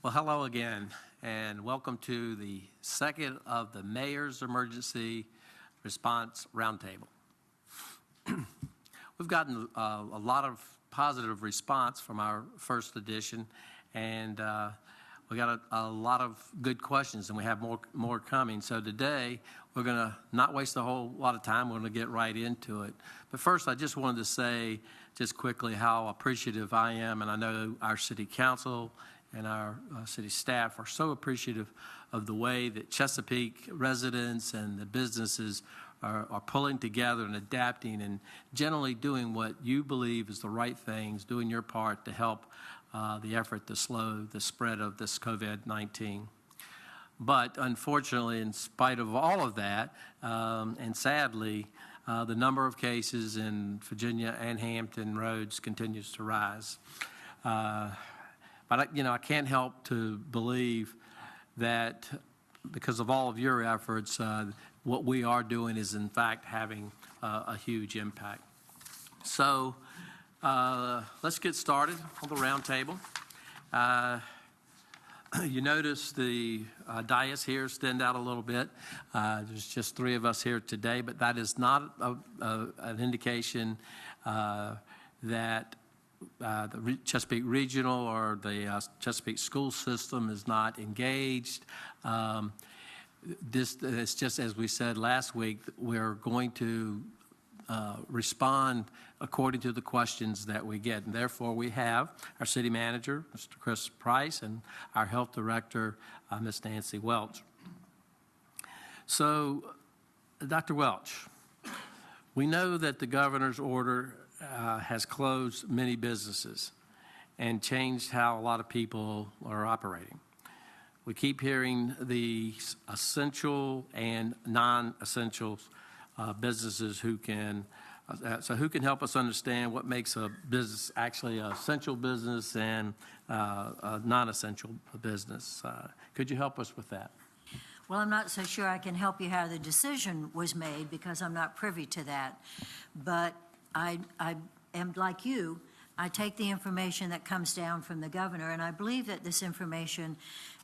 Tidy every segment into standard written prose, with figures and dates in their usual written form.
Well, hello again, and welcome to the second of the Mayor's Emergency Response Roundtable. We've gotten a lot of positive response from our first edition, and we got a lot of good questions, and we have more coming. So today, we're going to not waste a whole lot of time. We're going to get right into it. But first, I just wanted to say just quickly how appreciative I am, and I know our City Council and our city staff are so appreciative of the way that Chesapeake residents and the businesses are pulling together and adapting and generally doing what you believe is the right things, doing your part to help the effort to slow the spread of this COVID-19. But unfortunately, in spite of all of that, and sadly, the number of cases in Virginia and Hampton Roads continues to rise. But, I can't help to believe that because of all of your efforts, what we are doing is, in fact, having a huge impact. So let's get started on the roundtable. You notice the dais here stand out a little bit. There's just three of us here today, but that is not an indication that the Chesapeake Regional or the Chesapeake school system is not engaged. It's just as we said last week, we're going to respond according to the questions that we get. And therefore, we have our city manager, Mr. Chris Price, and our health director, Ms. Nancy Welch. So, Dr. Welch, we know that the governor's order has closed many businesses and changed how a lot of people are operating. We keep hearing the essential and non-essential businesses who can help us understand what makes a business actually an essential business and a non-essential business. Could you help us with that? Well, I'm not so sure I can help you how the decision was made because I'm not privy to that. But I am like you. I take the information that comes down from the governor, and I believe that this information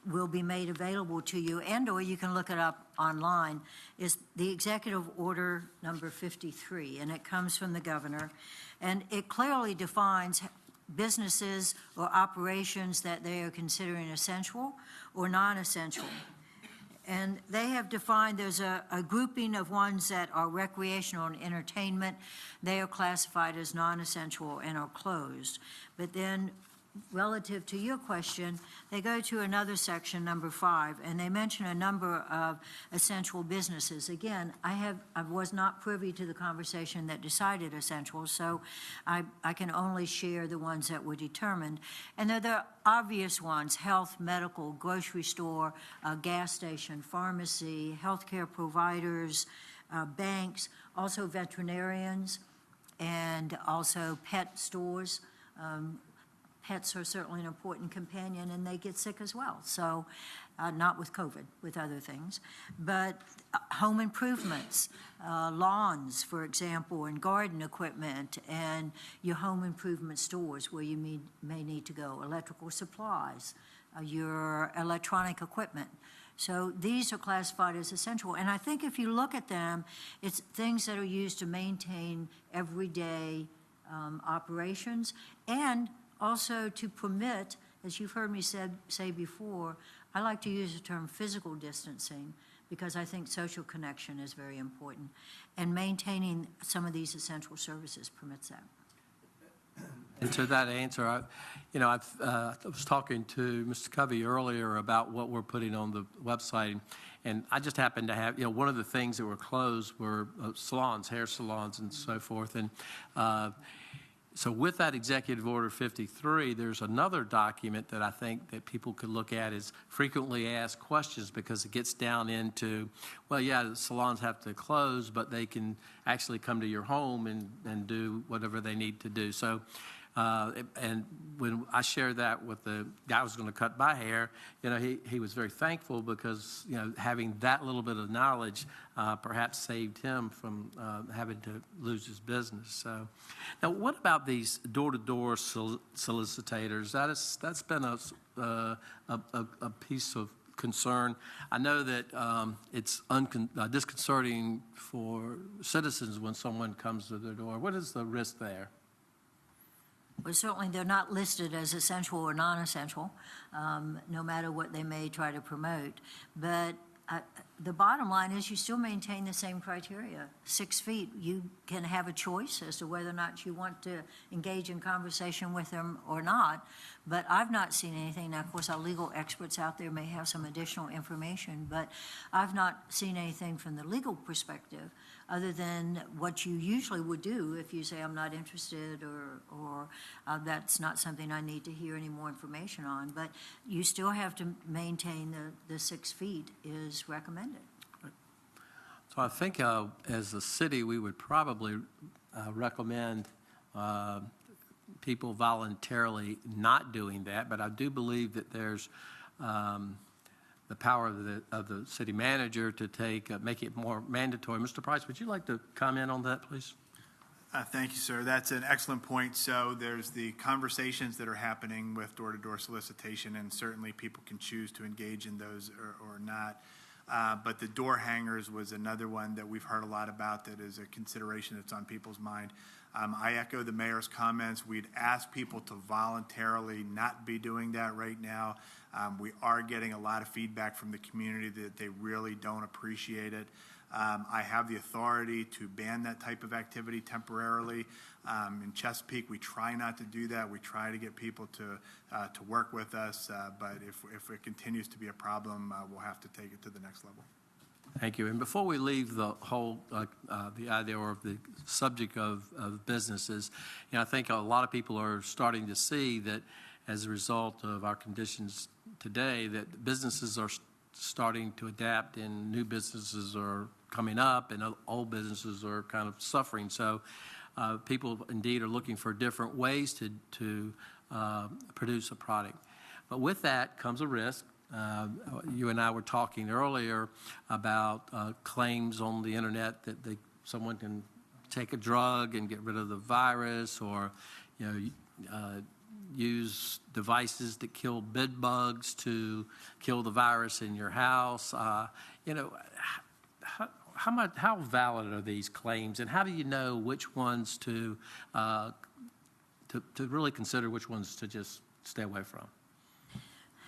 will be made available to you, and or you can look it up online. Is the Executive Order number 53, and it comes from the governor, and it clearly defines businesses or operations that they are considering essential or non-essential. And they have defined there's a grouping of ones that are recreational and entertainment. They are classified as non-essential and are closed. But then relative to your question, they go to another section, number 5, and they mention a number of essential businesses. Again, I was not privy to the conversation that decided essential, so I can only share the ones that were determined. And they're the obvious ones: health, medical, grocery store, gas station, pharmacy, healthcare providers, banks, also veterinarians, and also pet stores. Pets are certainly an important companion, and they get sick as well. So not with COVID, with other things. But home improvements, lawns, for example, and garden equipment, and your home improvement stores where you may need to go, electrical supplies, your electronic equipment. So these are classified as essential. And I think if you look at them, it's things that are used to maintain everyday operations, and also to permit, as you've heard me say before, I like to use the term physical distancing because I think social connection is very important, and maintaining some of these essential services permits that. And to that answer, I was talking to Mr. Covey earlier about what we're putting on the website, and I just happened to have, one of the things that were closed were salons, hair salons, and so forth, and so with that Executive Order 53, there's another document that I think that people could look at as frequently asked questions, because it gets down into, well, yeah, the salons have to close, but they can actually come to your home and do whatever they need to do. So And when I shared that with the guy who was going to cut my hair, he was very thankful because, having that little bit of knowledge perhaps saved him from having to lose his business. So, now, what about these door-to-door solicitators? That's been a piece of concern. I know that it's disconcerting for citizens when someone comes to their door. What is the risk there? Well, certainly they're not listed as essential or non-essential, no matter what they may try to promote. But the bottom line is you still maintain the same criteria. 6 feet, you can have a choice as to whether or not you want to engage in conversation with them or not. But I've not seen anything. Now, of course, our legal experts out there may have some additional information, but I've not seen anything from the legal perspective other than what you usually would do if you say, I'm not interested, or that's not something I need to hear any more information on. But you still have to maintain the 6 feet is recommended. So I think as a city, we would probably recommend people voluntarily not doing that, but I do believe that there's the power of the city manager to make it more mandatory. Mr. Price, would you like to comment on that, please? Thank you, sir. That's an excellent point. So there's the conversations that are happening with door-to-door solicitation, and certainly people can choose to engage in those or not. But the door hangers was another one that we've heard a lot about that is a consideration that's on people's mind. I echo the mayor's comments. We'd ask people to voluntarily not be doing that right now. We are getting a lot of feedback from the community that they really don't appreciate it. I have the authority to ban that type of activity temporarily. In Chesapeake, we try not to do that. We try to get people to work with us, but if it continues to be a problem, we'll have to take it to the next level. Thank you. And before we leave the whole, the idea or the subject of businesses, I think a lot of people are starting to see that as a result of our conditions today, that businesses are starting to adapt and new businesses are coming up and old businesses are kind of suffering. So people indeed are looking for different ways to produce a product. But with that comes a risk. You and I were talking earlier about claims on the internet that someone can take a drug and get rid of the virus, or use devices that kill bed bugs to kill the virus in your house. How valid are these claims, and how do you know which ones to really consider, which ones to just stay away from?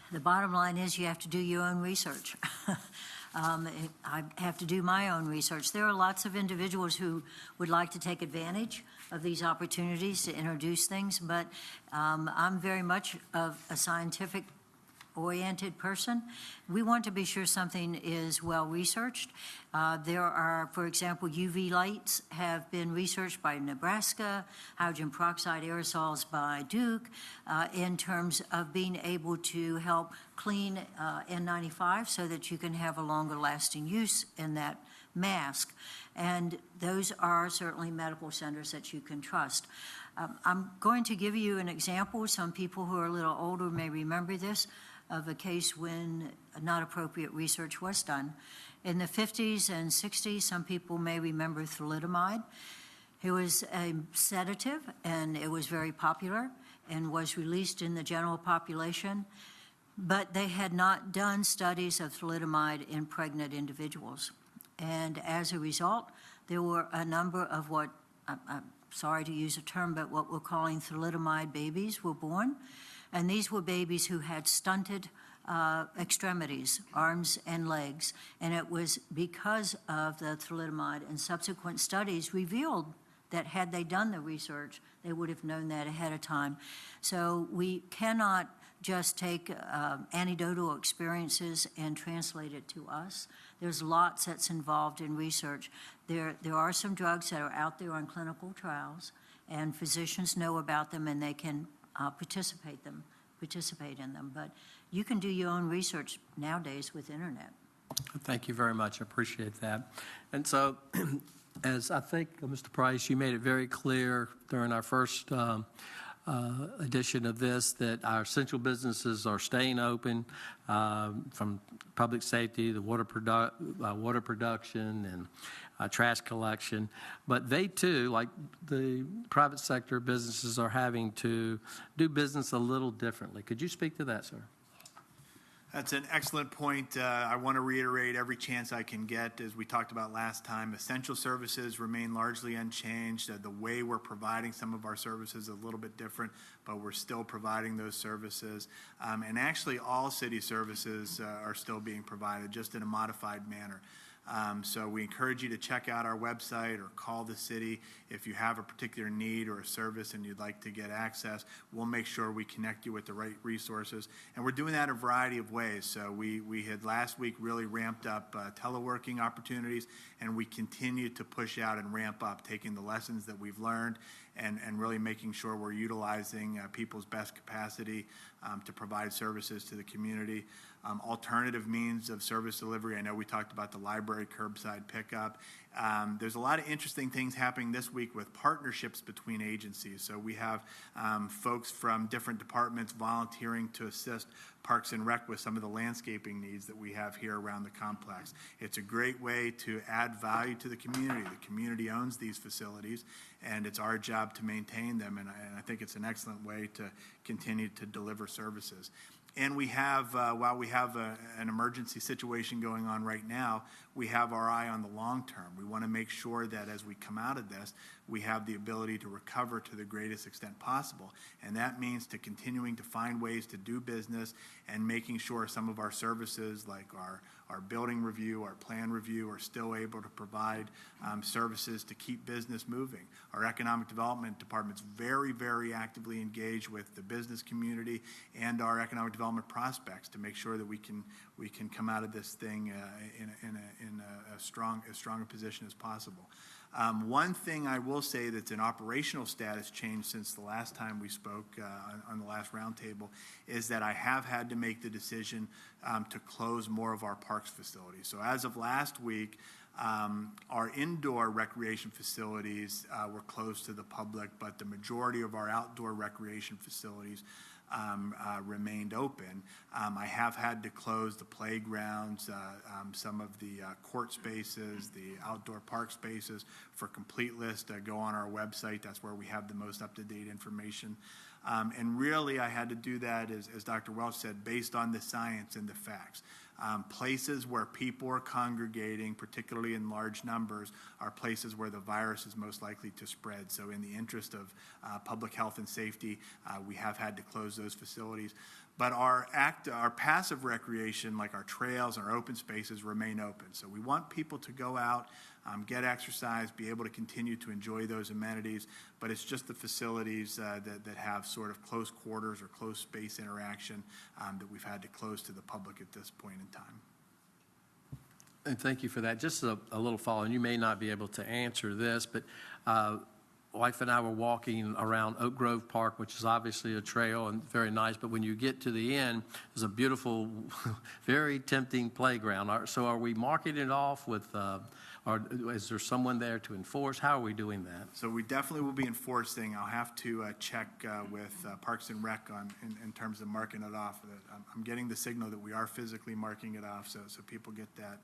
The bottom line is you have to do your own research. I have to do my own research. There are lots of individuals who would like to take advantage of these opportunities to introduce things, but I'm very much of a scientific-oriented person. We want to be sure something is well-researched. There are, for example, UV lights have been researched by Nebraska, hydrogen peroxide aerosols by Duke, in terms of being able to help clean N95 so that you can have a longer-lasting use in that mask. And those are certainly medical centers that you can trust. I'm going to give you an example. Some people who are a little older may remember this, of a case when not appropriate research was done. In the 50s and 60s, some people may remember thalidomide. It was a sedative, and it was very popular and was released in the general population, but they had not done studies of thalidomide in pregnant individuals. And as a result, there were a number of what, I'm sorry to use a term, but what we're calling thalidomide babies were born. And these were babies who had stunted extremities, arms and legs. And it was because of the thalidomide, and subsequent studies revealed that had they done the research, they would have known that ahead of time. So we cannot just take anecdotal experiences and translate it to us. There's lots that's involved in research. There are some drugs that are out there on clinical trials, and physicians know about them, and they can participate in them. But you can do your own research nowadays with internet. Thank you very much. I appreciate that. And so, as I think, Mr. Price, you made it very clear during our first edition of this, that our essential businesses are staying open, from public safety, the water production, and trash collection. But they too, like the private sector businesses, are having to do business a little differently. Could you speak to that, sir? That's an excellent point. I want to reiterate every chance I can get, as we talked about last time. Essential services remain largely unchanged. The way we're providing some of our services is a little bit different, but we're still providing those services. And actually, all city services are still being provided, just in a modified manner. So we encourage you to check out our website or call the city if you have a particular need or a service and you'd like to get access. We'll make sure we connect you with the right resources. And we're doing that a variety of ways. So we had last week really ramped up teleworking opportunities, and we continue to push out and ramp up, taking the lessons that we've learned and really making sure we're utilizing people's best capacity to provide services to the community. Alternative means of service delivery. I know we talked about the library curbside pickup. There's a lot of interesting things happening this week with partnerships between agencies. So we have folks from different departments volunteering to assist Parks and Rec with some of the landscaping needs that we have here around the complex. It's a great way to add value to the community. The community owns these facilities, and it's our job to maintain them, and I think it's an excellent way to continue to deliver services. And we have, while we have an emergency situation going on right now, we have our eye on the long term. We want to make sure that as we come out of this, we have the ability to recover to the greatest extent possible. And that means to continuing to find ways to do business and making sure some of our services, like our building review, our plan review, are still able to provide services to keep business moving. Our economic development department's very, very actively engaged with the business community and our economic development prospects to make sure that we can come out of this thing in as strong a position as possible. One thing I will say that's an operational status change since the last time we spoke on the last roundtable is that I have had to make the decision to close more of our parks facilities. So as of last week, our indoor recreation facilities were closed to the public, but the majority of our outdoor recreation facilities remained open. I have had to close the playgrounds, some of the court spaces, the outdoor park spaces. For complete list, go on our website. That's where we have the most up-to-date information. And really, I had to do that, as Dr. Welch said, based on the science and the facts. Places where people are congregating, particularly in large numbers, are places where the virus is most likely to spread. So in the interest of public health and safety, we have had to close those facilities. But our passive recreation, like our trails and our open spaces, remain open. So we want people to go out, get exercise, be able to continue to enjoy those amenities, but it's just the facilities that have sort of close quarters or close space interaction that we've had to close to the public at this point in time. And thank you for that. Just a little follow, and you may not be able to answer this, but wife and I were walking around Oak Grove Park, which is obviously a trail and very nice, but when you get to the end, there's a beautiful, very tempting playground. So are we marking it off with, or is there someone there to enforce? How are we doing that? So we definitely will be enforcing. I'll have to check with Parks and Rec in terms of marking it off. I'm getting the signal that we are physically marking it off, so people get that.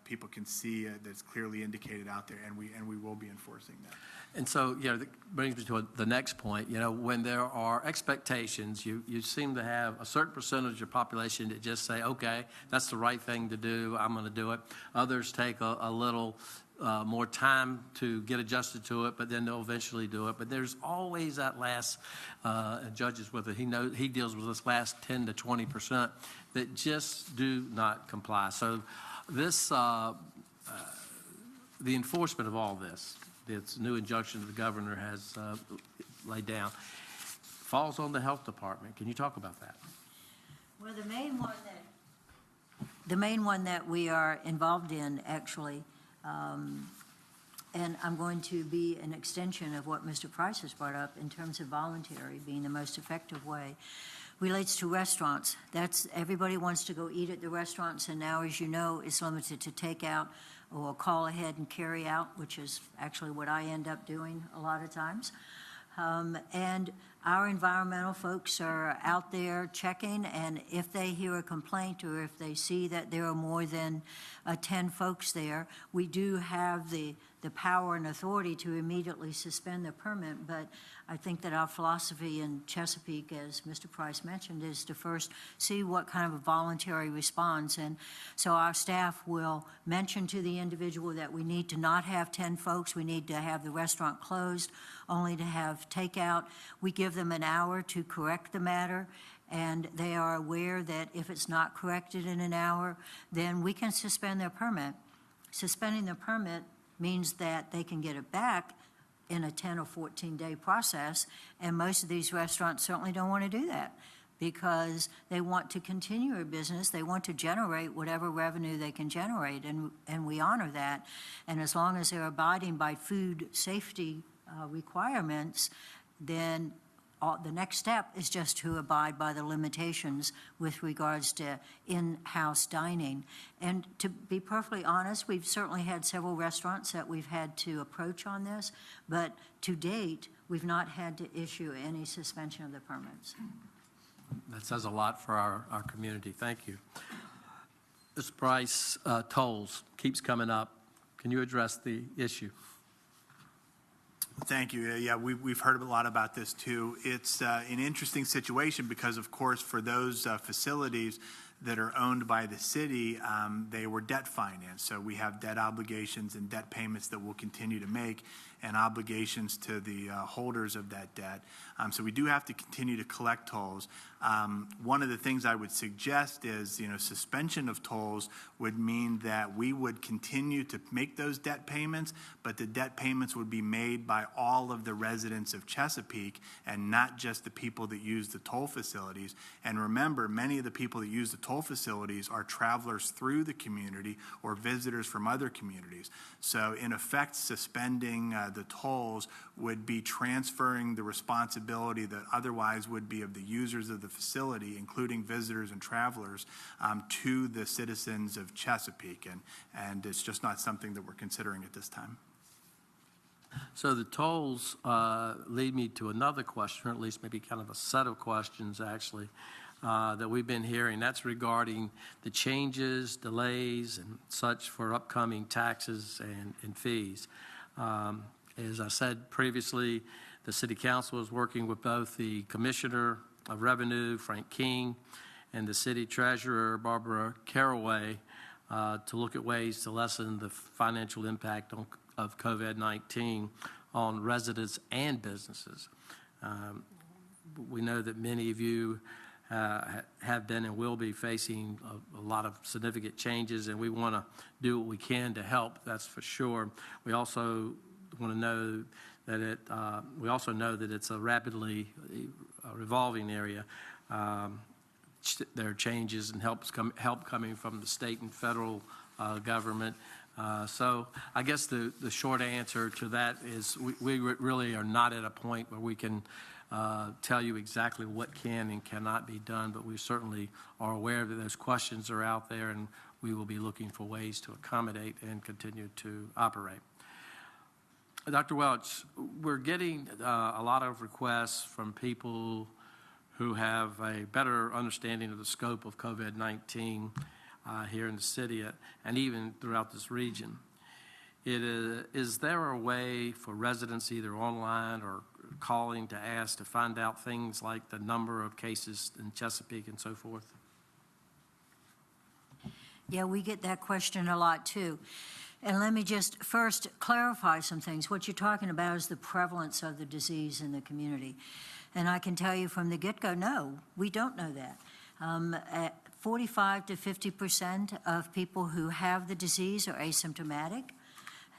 People can see that it's clearly indicated out there, and we will be enforcing that. And so, that brings me to the next point. When there are expectations, you seem to have a certain percentage of population that just say, okay, that's the right thing to do, I'm going to do it. Others take a little more time to get adjusted to it, but then they'll eventually do it. But there's always that last, judges with it, he deals with this last 10 to 20% that just do not comply. So this, the enforcement of all this new injunction the governor has laid down, falls on the health department. Can you talk about that? Well, the main one that we are involved in, actually, and I'm going to be an extension of what Mr. Price has brought up in terms of voluntary being the most effective way, relates to restaurants. Everybody wants to go eat at the restaurants, and now, as you know, it's limited to takeout or call ahead and carry out, which is actually what I end up doing a lot of times. And our environmental folks are out there checking, and if they hear a complaint or if they see that there are more than 10 folks there, we do have the power and authority to immediately suspend the permit. But I think that our philosophy in Chesapeake, as Mr. Price mentioned, is to first see what kind of a voluntary response. And so our staff will mention to the individual that we need to not have 10 folks, we need to have the restaurant closed, only to have takeout. We give them an hour to correct the matter, and they are aware that if it's not corrected in an hour, then we can suspend their permit. Suspending the permit means that they can get it back in a 10 or 14-day process, and most of these restaurants certainly don't want to do that because they want to continue their business. They want to generate whatever revenue they can generate, and we honor that. And as long as they're abiding by food safety requirements, then the next step is just to abide by the limitations with regards to in-house dining. And to be perfectly honest, we've certainly had several restaurants that we've had to approach on this, but to date, we've not had to issue any suspension of the permits. That says a lot for our community. Thank you. Mr. Price, tolls keeps coming up. Can you address the issue? Thank you. Yeah, we've heard a lot about this too. It's an interesting situation because, of course, for those facilities that are owned by the city, they were debt financed. So we have debt obligations and debt payments that we'll continue to make, and obligations to the holders of that debt. So we do have to continue to collect tolls. One of the things I would suggest is, suspension of tolls would mean that we would continue to make those debt payments, but the debt payments would be made by all of the residents of Chesapeake and not just the people that use the toll facilities. And remember, many of the people that use the toll facilities are travelers through the community or visitors from other communities. So in effect, suspending the tolls would be transferring the responsibility that otherwise would be of the users of the facility, including visitors and travelers, to the citizens of Chesapeake. And it's just not something that we're considering at this time. So the tolls lead me to another question, or at least maybe kind of a set of questions, actually, that we've been hearing. That's regarding the changes, delays, and such for upcoming taxes and fees. As I said previously, the City Council is working with both the Commissioner of Revenue, Frank King, and the City Treasurer, Barbara Caraway, to look at ways to lessen the financial impact of COVID-19 on residents and businesses. We know that many of you have been and will be facing a lot of significant changes, and we want to do what we can to help, that's for sure. We also want to know that we also know that it's a rapidly revolving area. There are changes and help coming from the state and federal government. So I guess the short answer to that is we really are not at a point where we can tell you exactly what can and cannot be done, but we certainly are aware that those questions are out there, and we will be looking for ways to accommodate and continue to operate. Dr. Welch, we're getting a lot of requests from people who have a better understanding of the scope of COVID-19 here in the city and even throughout this region. Is there a way for residents, either online or calling to ask to find out things like the number of cases in Chesapeake and so forth? Yeah, we get that question a lot too. And let me just first clarify some things. What you're talking about is the prevalence of the disease in the community. And I can tell you from the get-go, no, we don't know that. 45 to 50% of people who have the disease are asymptomatic.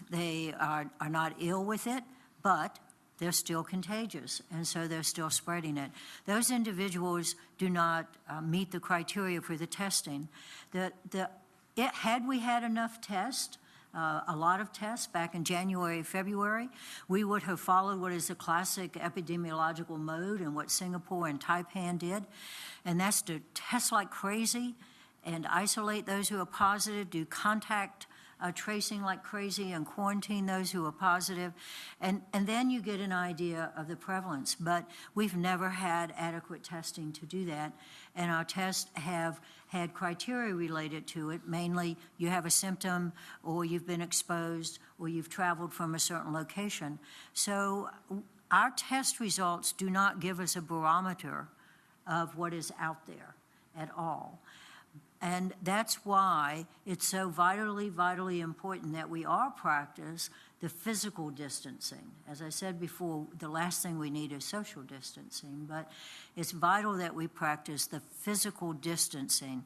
They are not ill with it, but they're still contagious, and so they're still spreading it. Those individuals do not meet the criteria for the testing. Had we had enough tests, a lot of tests back in January, February, we would have followed what is a classic epidemiological mode and what Singapore and Taipan did, and that's to test like crazy and isolate those who are positive, do contact tracing like crazy and quarantine those who are positive, and then you get an idea of the prevalence. But we've never had adequate testing to do that, and our tests have had criteria related to it. Mainly, you have a symptom, or you've been exposed, or you've traveled from a certain location. So our test results do not give us a barometer of what is out there at all. And that's why it's so vitally important that we all practice the physical distancing. As I said before, the last thing we need is social distancing, but it's vital that we practice the physical distancing.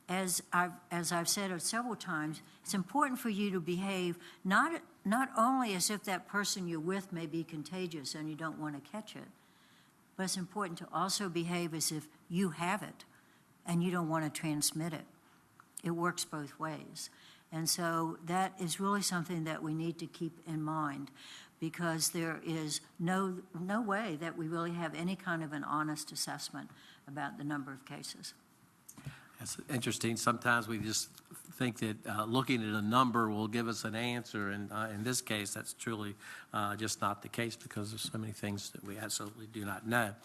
As I've said several times, it's important for you to behave not only as if that person you're with may be contagious and you don't want to catch it, but it's important to also behave as if you have it and you don't want to transmit it. It works both ways. And so that is really something that we need to keep in mind, because there is no way that we really have any kind of an honest assessment about the number of cases. It's interesting. Sometimes we just think that looking at a number will give us an answer, and in this case, that's truly just not the case, because there's so many things that we absolutely do not know.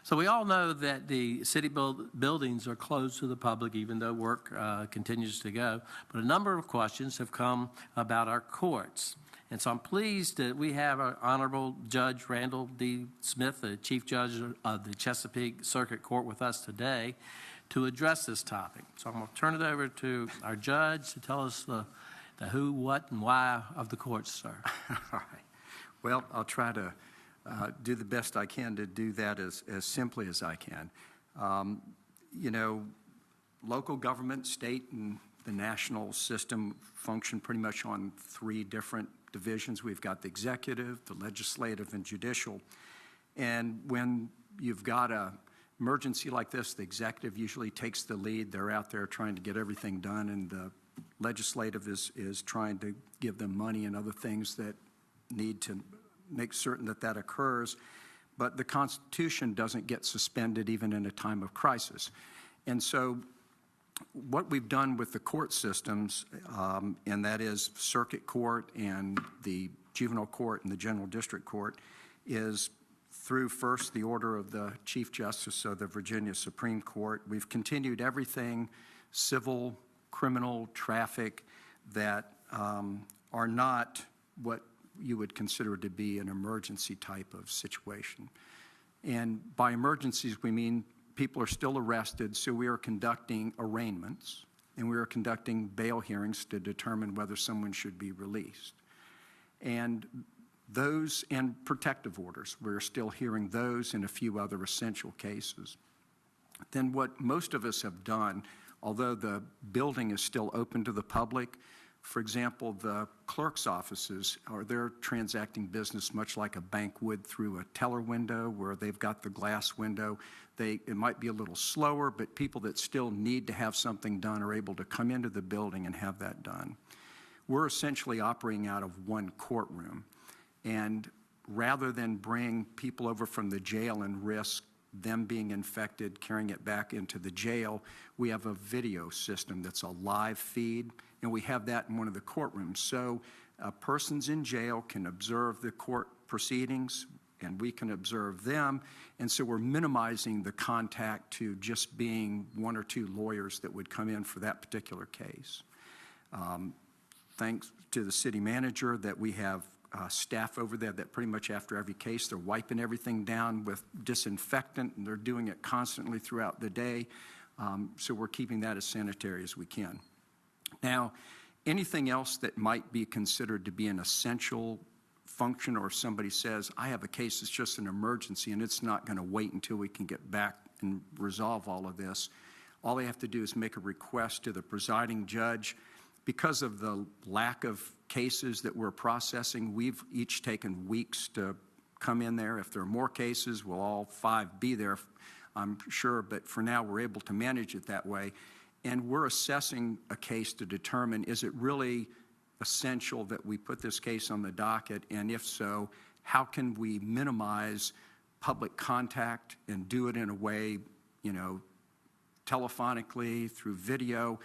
So we all know that the city buildings are closed to the public, even though work continues to go. But a number of questions have come about our courts. And so I'm pleased that we have our Honorable Judge Randall D. Smith, the Chief Judge of the Chesapeake Circuit Court, with us today to address this topic. So I'm going to turn it over to our judge to tell us the who, what, and why of the courts, sir. All right. Well, I'll try to do the best I can to do that as simply as I can. You know, local government, state, and the national system function pretty much on three different divisions. We've got the executive, the legislative, and judicial. And when you've got a emergency like this, the executive usually takes the lead. They're out there trying to get everything done, and the legislative is trying to give them money and other things that need to make certain that that occurs. But the Constitution doesn't get suspended even in a time of crisis. And so what we've done with the court systems, and that is circuit court and the juvenile court and the general district court, is through first the order of the Chief Justice of the Virginia Supreme Court. We've continued everything civil, criminal, traffic that are not what you would consider to be an emergency type of situation. And by emergencies, we mean people are still arrested, so we are conducting arraignments, and we are conducting bail hearings to determine whether someone should be released. And those, and protective orders, we're still hearing those and a few other essential cases. Then what most of us have done, although the building is still open to the public, for example, the clerk's offices, they're transacting business much like a bank would through a teller window where they've got the glass window. It might be a little slower, but people that still need to have something done are able to come into the building and have that done. We're essentially operating out of one courtroom. And rather than bring people over from the jail and risk them being infected, carrying it back into the jail, we have a video system that's a live feed, and we have that in one of the courtrooms. So persons in jail can observe the court proceedings, and we can observe them, and so we're minimizing the contact to just being one or two lawyers that would come in for that particular case. Thanks to the city manager that we have staff over there that pretty much after every case, they're wiping everything down with disinfectant, and they're doing it constantly throughout the day. So we're keeping that as sanitary as we can. Now, anything else that might be considered to be an essential function, or if somebody says, I have a case that's just an emergency and it's not going to wait until we can get back and resolve all of this, all they have to do is make a request to the presiding judge. Because of the lack of cases that we're processing, we've each taken weeks to come in there. If there are more cases, we'll all 5 be there, I'm sure. But for now, we're able to manage it that way. And we're assessing a case to determine, is it really essential that we put this case on the docket? And if so, how can we minimize public contact and do it in a way, you know, telephonically, through video,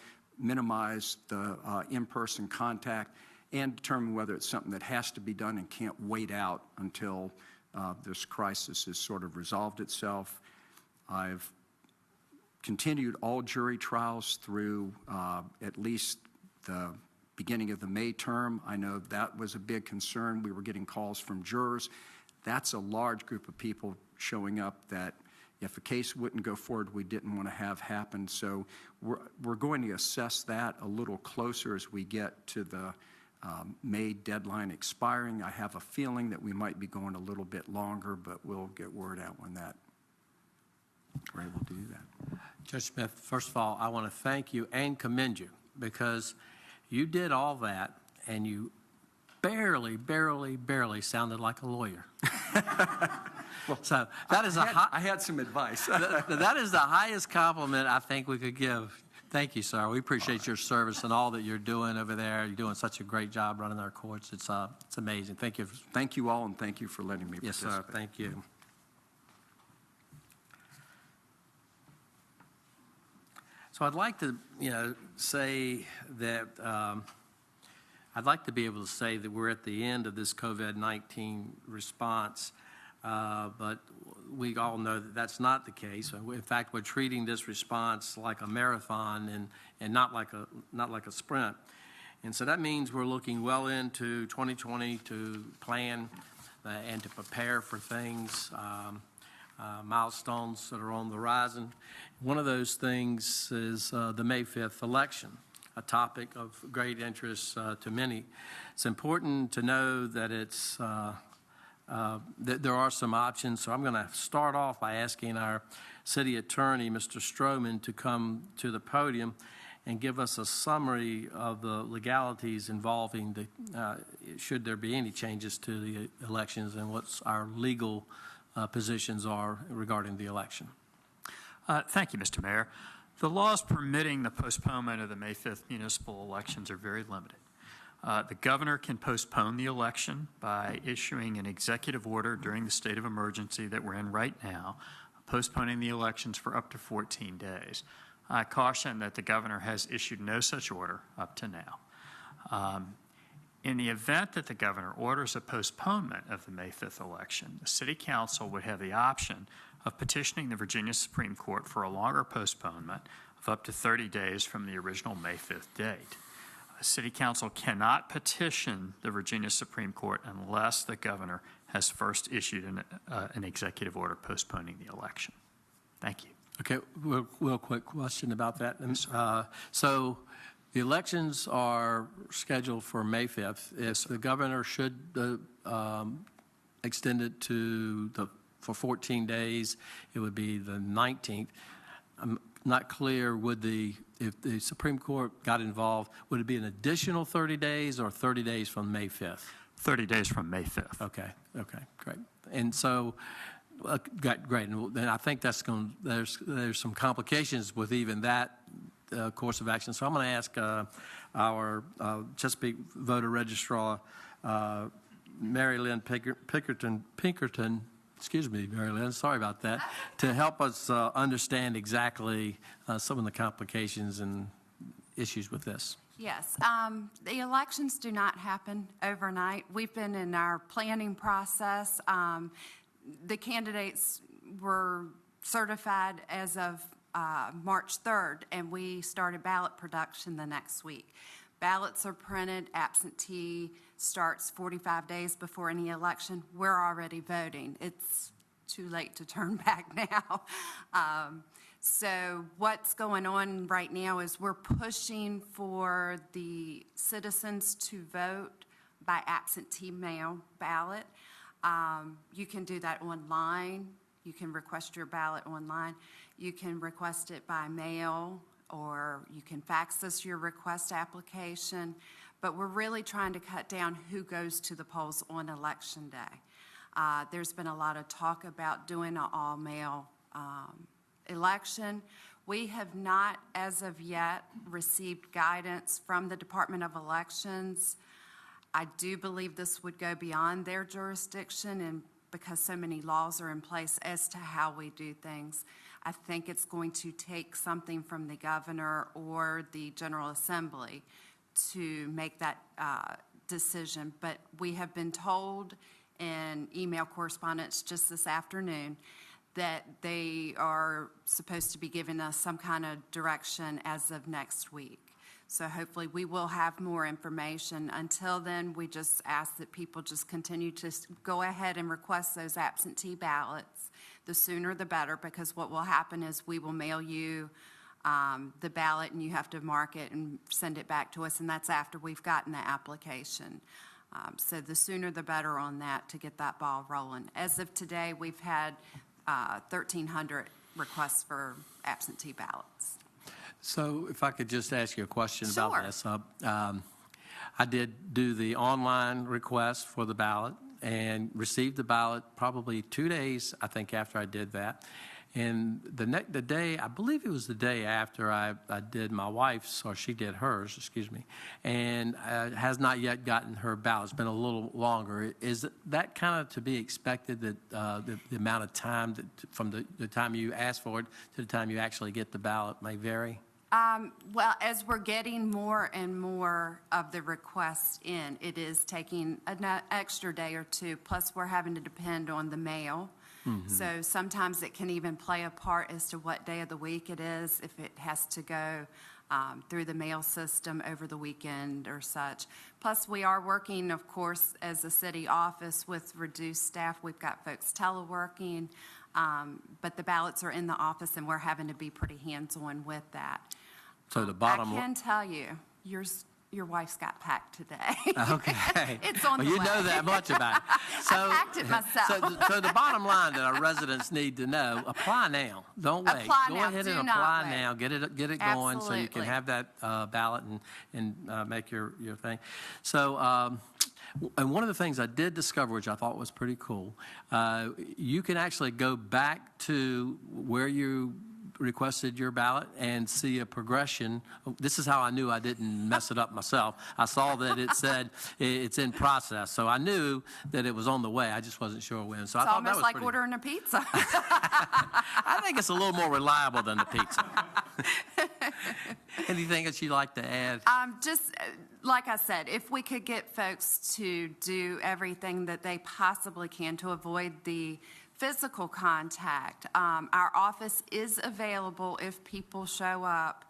minimize the in-person contact, and determine whether it's something that has to be done and can't wait out until this crisis has sort of resolved itself. I've continued all jury trials through at least the beginning of the May term. I know that was a big concern. We were getting calls from jurors. That's a large group of people showing up that if a case wouldn't go forward, we didn't want to have happen. So we're going to assess that a little closer as we get to the May deadline expiring. I have a feeling that we might be going a little bit longer, but we'll get word out when that we're able to do that. Judge Smith, first of all, I want to thank you and commend you, because you did all that and you barely sounded like a lawyer. So that is I had some advice. that is the highest compliment I think we could give. Thank you, sir. We appreciate your service and all that you're doing over there. You're doing such a great job running our courts. It's amazing. Thank you. Thank you all, and thank you for letting me Yes, participate. sir. Thank you. So I'd like to, say that I'd like to be able to say that we're at the end of this COVID-19 response, but we all know that that's not the case. In fact, we're treating this response like a marathon and not like a sprint. And so that means we're looking well into 2020 to plan and to prepare for things. Milestones that are on the horizon. One of those things is the May 5th election, a topic of great interest to many. It's important to know that that there are some options. So I'm going to start off by asking our city attorney, Mr. Stroman, to come to the podium and give us a summary of the legalities involving should there be any changes to the elections, and what's our legal positions are regarding the election. Thank you, Mr. Mayor. The laws permitting the postponement of the May 5th municipal elections are very limited. The governor can postpone the election by issuing an executive order during the state of emergency that we're in right now, postponing the elections for up to 14 days. I caution that the governor has issued no such order up to now. In the event that the governor orders a postponement of the May 5th election, the City Council would have the option of petitioning the Virginia Supreme Court for a longer postponement of up to 30 days from the original May 5th date. The City Council cannot petition the Virginia Supreme Court unless the governor has first issued an executive order postponing the election. Thank you. Okay, real quick question about that. So the elections are scheduled for May 5th. If the governor should extend it for 14 days, it would be the 19th. I'm not clear, if the Supreme Court got involved, would it be an additional 30 days or 30 days from May 5th? 30 days from May 5th. Okay, great. And so, great. And then I think there's some complications with even that course of action. So I'm going to ask our Chesapeake voter registrar, Mary Lynn Pinkerton, excuse me, Mary Lynn, sorry about that, to help us understand exactly some of the complications and issues with this. Yes, the elections do not happen overnight. We've been in our planning process. The candidates were certified as of March 3rd, and we started ballot production the next week. Ballots are printed, absentee starts 45 days before any election. We're already voting. It's too late to turn back now. So what's going on right now is we're pushing for the citizens to vote by absentee mail ballot. You can do that online. You can request your ballot online. You can request it by mail, or you can fax us your request application. But we're really trying to cut down who goes to the polls on Election Day. There's been a lot of talk about doing an all-mail election. We have not, as of yet, received guidance from the Department of Elections. I do believe this would go beyond their jurisdiction and because so many laws are in place as to how we do things. I think it's going to take something from the governor or the General Assembly to make that decision. But we have been told in email correspondence just this afternoon that they are supposed to be giving us some kind of direction as of next week. So hopefully we will have more information. Until then, we just ask that people just continue to go ahead and request those absentee ballots. The sooner the better, because what will happen is we will mail you the ballot and you have to mark it and send it back to us, and that's after we've gotten the application. So the sooner the better on that to get that ball rolling. As of today, we've had 1,300 requests for absentee ballots. So if I could just ask you a question Sure. about this. I did do the online request for the ballot and received the ballot probably 2 days, I think, after I did that. And the day, I believe it was the day after I did my wife's, or she did hers, excuse me, and has not yet gotten her ballot. It's been a little longer. Is that kind of to be expected, that the amount of time that from the time you ask for it to the time you actually get the ballot may vary? Well, as we're getting more and more of the requests in, it is taking an extra day or two, plus we're having to depend on the mail. So sometimes it can even play a part as to what day of the week it is, if it has to go through the mail system over the weekend or such. Plus, we are working, of course, as a city office with reduced staff. We've got folks teleworking, but the ballots are in the office, and we're having to be pretty hands-on with that. So the bottom I can tell you, your wife's got packed today. Okay. It's on Well, the you way. know that much about it. So, I packed it myself. So the bottom line that our residents need to know: apply now. Don't wait. Apply Go now. ahead Do and not apply wait. now. Get it going, so you can Absolutely. have that ballot and make your thing. So. And one of the things I did discover, which I thought was pretty cool, you can actually go back to where you requested your ballot and see a progression. This is how I knew I didn't mess it up myself. I saw that it said it's in process, so I knew that it was on the way. I just wasn't sure when. So I It's thought that almost was like pretty. ordering a pizza. I think it's a little more reliable than the pizza. Anything that you'd like to add? Just like I said, if we could get folks to do everything that they possibly can to avoid the physical contact. Our office is available if people show up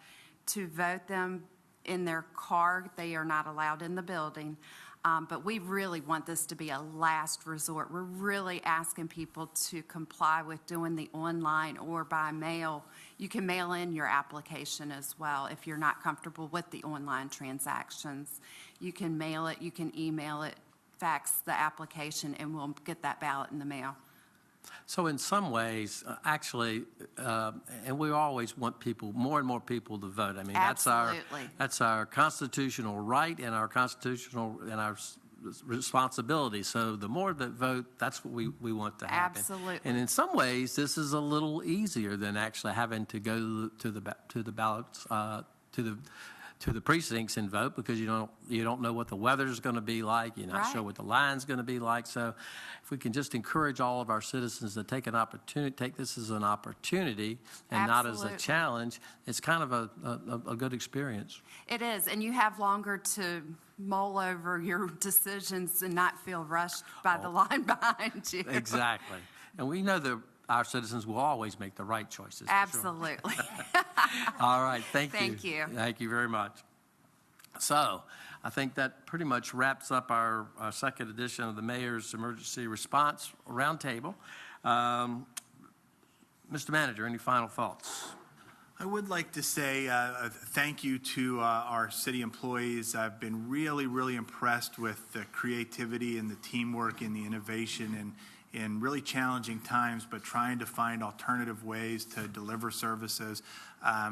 to vote them in their car. They are not allowed in the building. But we really want this to be a last resort. We're really asking people to comply with doing the online or by mail. You can mail in your application as well if you're not comfortable with the online transactions. You can mail it, you can email it, fax the application, and we'll get that ballot in the mail. So in some ways, actually, and we always want more and more people to vote. I mean, Absolutely. that's our constitutional right and our responsibility. So the more that vote, that's what we want to happen. Absolutely. And in some ways, this is a little easier than actually having to go to the ballots to the precincts and vote, because you don't know what the weather's going to be like. You're not Right. sure what the line's going to be like. So if we can just encourage all of our citizens to take this as an opportunity and not as a Absolutely. challenge, it's kind of a good experience. It is, and you have longer to mull over your decisions and not feel rushed by the line behind you. Exactly. And we know that our citizens will always make the right choices. for sure. Absolutely. All right, thank you. Thank you. Thank you very much. So I think that pretty much wraps up our second edition of the Mayor's Emergency Response Roundtable. Mr. Manager, any final thoughts? I would like to say thank you to our city employees. I've been really, really impressed with the creativity and the teamwork and the innovation in really challenging times, but trying to find alternative ways to deliver services.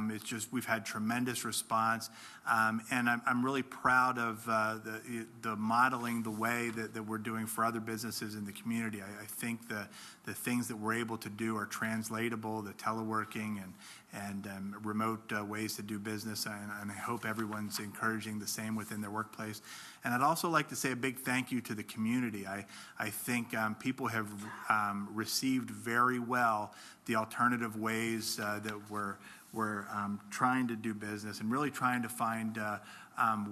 It's just, we've had tremendous response. And I'm really proud of the modeling the way that we're doing for other businesses in the community. I think the things that we're able to do are translatable, the teleworking and remote ways to do business. And I hope everyone's encouraging the same within their workplace. And I'd also like to say a big thank you to the community. I think people have received very well the alternative ways that we're trying to do business and really trying to find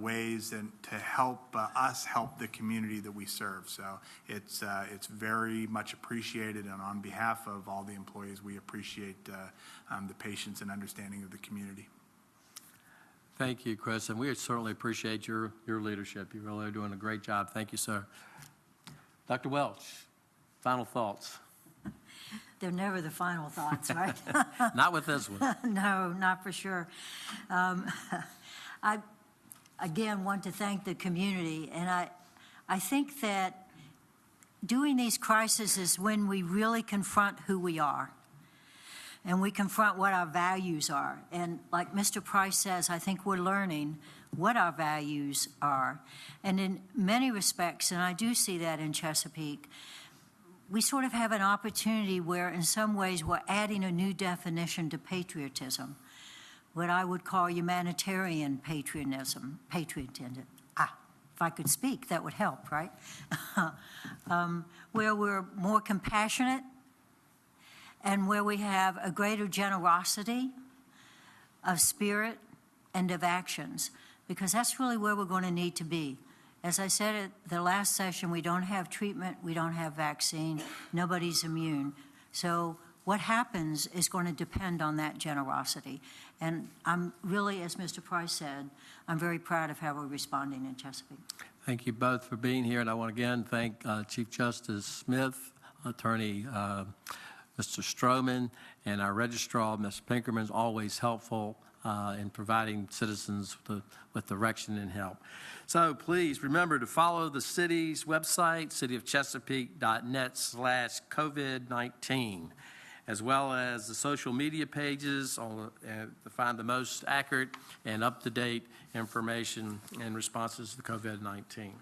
ways to help us help the community that we serve. So it's very much appreciated, and on behalf of all the employees, we appreciate the patience and understanding of the community. Thank you, Chris, and we certainly appreciate your leadership. You really are doing a great job. Thank you, sir. Dr. Welch, final thoughts. They're never the final thoughts, right? Not with this one. No, not for sure. I, again, want to thank the community, and I think that doing these crises is when we really confront who we are, and we confront what our values are. And like Mr. Price says, I think we're learning what our values are. And in many respects, and I do see that in Chesapeake, we sort of have an opportunity where in some ways we're adding a new definition to patriotism, what I would call humanitarian patriotism. If I could speak, that would help, right? Where we're more compassionate and where we have a greater generosity of spirit and of actions, because that's really where we're going to need to be. As I said at the last session, we don't have treatment, we don't have vaccine, nobody's immune. So what happens is going to depend on that generosity. And I'm really, as Mr. Price said, I'm very proud of how we're responding in Chesapeake. Thank you both for being here, and I want to again thank Chief Justice Smith, Attorney Mr. Stroman, and our registrar, Ms. Pinkerman, is always helpful in providing citizens with direction and help. So please remember to follow the city's website, cityofchesapeake.net/COVID-19, as well as the social media pages to find the most accurate and up-to-date information and responses to COVID-19.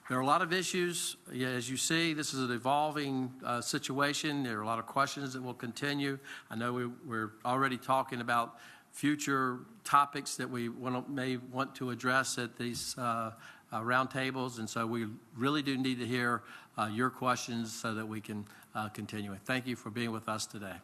There are a lot of issues. As you see, this is an evolving situation. There are a lot of questions that will continue. I know we're already talking about future topics that we may want to address at these roundtables, and so we really do need to hear your questions so that we can continue it. Thank you for being with us today.